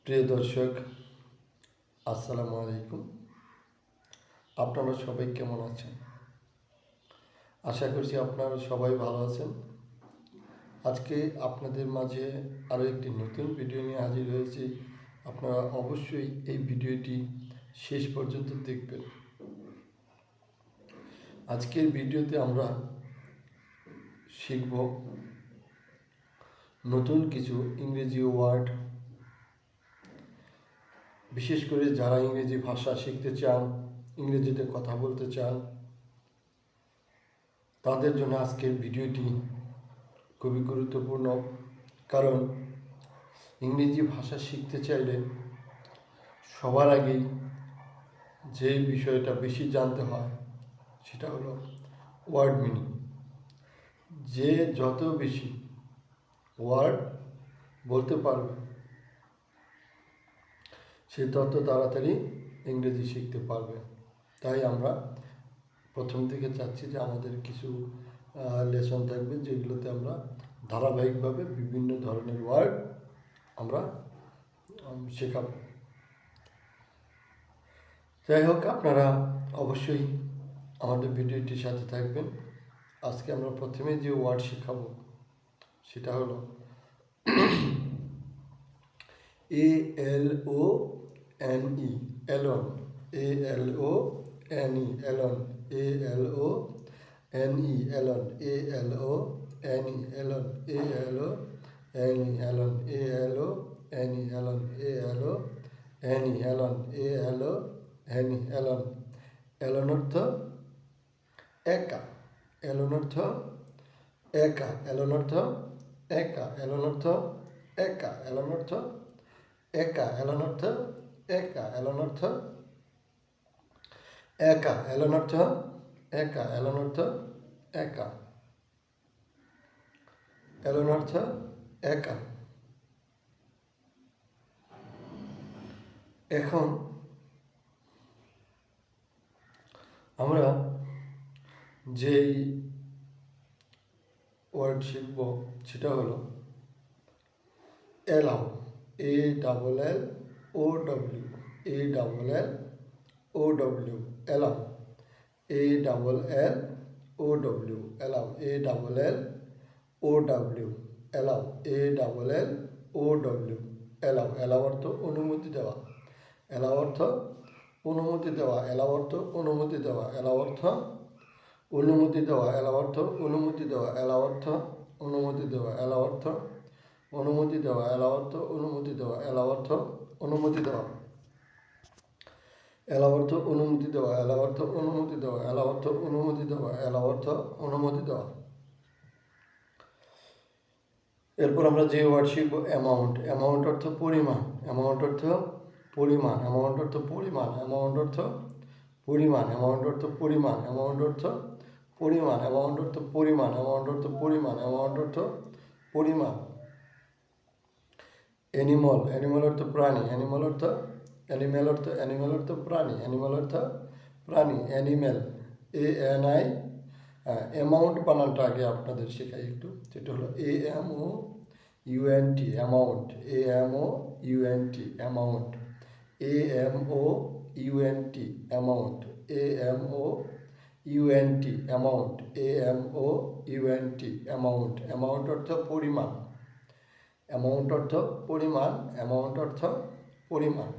প্রিয় দর্শক, আসসালামু আলাইকুম। আপনারা সবাই কেমন আছেন? আশা করছি আপনারা সবাই ভালো আছেন। আজকে আপনাদের মাঝে আরও একটি নতুন ভিডিও নিয়ে হাজির হয়েছি। আপনারা অবশ্যই এই ভিডিওটি শেষ পর্যন্ত দেখবেন। আজকের ভিডিওতে আমরা শিখব নতুন কিছু ইংরেজি ওয়ার্ড, বিশেষ করে যারা ইংরেজি ভাষা শিখতে চান, ইংরেজিতে কথা বলতে চান, তাদের জন্য আজকের ভিডিওটি খুবই গুরুত্বপূর্ণ। কারণ ইংরেজি ভাষা শিখতে চাইলে সবার আগেই যে বিষয়টা বেশি জানতে হয় সেটা হলো ওয়ার্ড মিনিং। যে যত বেশি ওয়ার্ড বলতে পারবে সে তত তাড়াতাড়ি ইংরেজি শিখতে পারবে। তাই আমরা প্রথম থেকে চাচ্ছি যে আমাদের কিছু লেসন থাকবে যেগুলোতে আমরা ধারাবাহিকভাবে বিভিন্ন ধরনের ওয়ার্ড আমরা শেখাবো। যাই হোক, আপনারা অবশ্যই আমাদের ভিডিওটির সাথে থাকবেন। আজকে আমরা প্রথমে যে ওয়ার্ড শেখাবো সেটা হলো ALONE, alone. ALONE, alone. ALONE, alone. ALONE, alone. ALONE, alone. ALONE, alone. ALONE, alone. ALONE, alone. Alone অর্থ একা। অ্যালন অর্থ একা। অ্যালন অর্থ একা। অ্যালন অর্থ একা। অ্যালন অর্থ একা। অ্যালন অর্থ একা। অ্যালন অর্থ একা। অ্যালন অর্থ একা। অ্যালন অর্থ একা। অ্যালন অর্থ একা। এখন আমরা যেই ওয়ার্ড শিখব সেটা হলো allow. ALLOW, ALLOW, allow. ALLOW, allow. ALLOW, allow. ALLOW, allow. Allow অর্থ অনুমতি দেওয়া। অ্যালাউ অর্থ অনুমতি দেওয়া। অ্যালাউ অর্থ অনুমতি দেওয়া। অ্যালাউ অর্থ অনুমতি দেওয়া। অ্যালাউ অর্থ অনুমতি দেওয়া। অ্যালাউ অর্থ অনুমতি দেওয়া। অ্যালাউ অর্থ অনুমতি দেওয়া। অ্যালাউ অর্থ অনুমতি দেওয়া। অ্যালাউ অর্থ অনুমতি দেওয়া। অ্যালাউ অর্থ অনুমতি দেওয়া। অ্যালাউ অর্থ অনুমতি দেওয়া। অ্যালাউ অর্থ অনুমতি দেওয়া। অ্যালাউ অর্থ অনুমতি দেওয়া। এরপর আমরা যে ওয়ার্ড শিখব অ্যামাউন্ট। অ্যামাউন্ট অর্থ পরিমাণ। অ্যামাউন্ট অর্থ পরিমাণ। অ্যামাউন্ট অর্থ পরিমাণ। অ্যামাউন্ট অর্থ পরিমাণ। অ্যামাউন্ট অর্থ পরিমাণ। অ্যামাউন্ট অর্থ পরিমাণ। অ্যামাউন্ট অর্থ পরিমাণ। অ্যামাউন্ট অর্থ পরিমাণ। অ্যামাউন্ট অর্থ পরিমাণ। অ্যানিমল। অ্যানিমল অর্থ প্রাণী। অ্যানিমল অর্থ অ্যানিমেল অর্থ প্রাণী। অ্যানিমাল অর্থ প্রাণী। অ্যানিমেল। ANI। অ্যামাউন্ট বানানটা আগে আপনাদের শেখাই একটু। সেটা হলো AMOUNT, amount. AMOUNT, amount. AMOUNT, amount. AMOUNT, amount. AMOUNT, amount. Amount অর্থ পরিমাণ। অ্যামাউন্ট অর্থ পরিমাণ। অ্যামাউন্ট অর্থ পরিমাণ।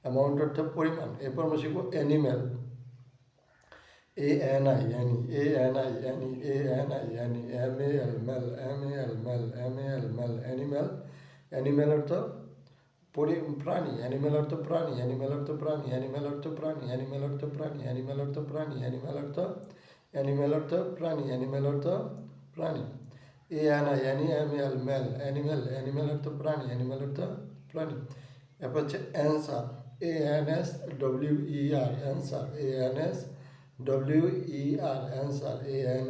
অ্যামাউন্ট অর্থ পরিমাণ। এরপর আমরা শিখব অ্যানিম্যাল। ANI, ANI, MAL, মেল। অ্যানিম্যাল। অ্যানিম্যাল অর্থ প্রাণী। অ্যানিম্যাল অর্থ প্রাণী। অ্যানিম্যাল অর্থ প্রাণী। অ্যানিম্যাল অর্থ প্রাণী। অ্যানিম্যাল অর্থ প্রাণী। অ্যানিম্যাল অর্থ প্রাণী। অ্যানিম্যাল অর্থ প্রাণী। অ্যানিম্যাল অর্থ প্রাণী। ANI, MAL, মেল। অ্যানিম্যাল অর্থ প্রাণী। অ্যানিম্যাল অর্থ প্রাণী। এরপর হচ্ছে answer. ANSWER, answer. ANSWER, answer. ANSWER, answer.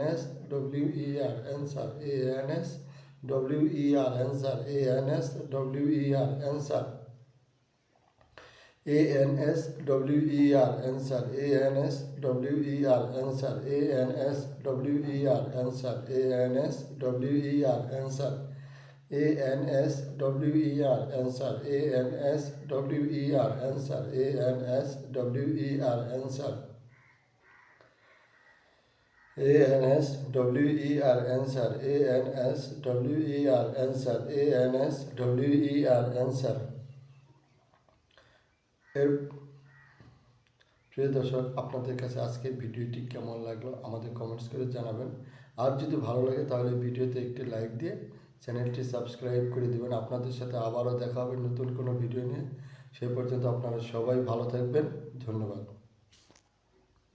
ANSWER, answer. ANSWER, answer. ANSWER, answer. ANSWER, answer. ANSWER, answer. ANSWER, answer. ANSWER answer ANSWER answer ANSWER answer ANSWER answer ANSWER answer ANSWER answer এর প্রিয় দর্শক, আপনাদের কাছে আজকের ভিডিওটি কেমন লাগলো আমাদের কমেন্টস করে জানাবেন। আর যদি ভালো লাগে তাহলে ভিডিওতে একটি লাইক দিয়ে চ্যানেলটি সাবস্ক্রাইব করে দেবেন। আপনাদের সাথে আবারও দেখা হবে নতুন কোনো ভিডিও নিয়ে। সে পর্যন্ত আপনারা সবাই ভালো থাকবেন। ধন্যবাদ।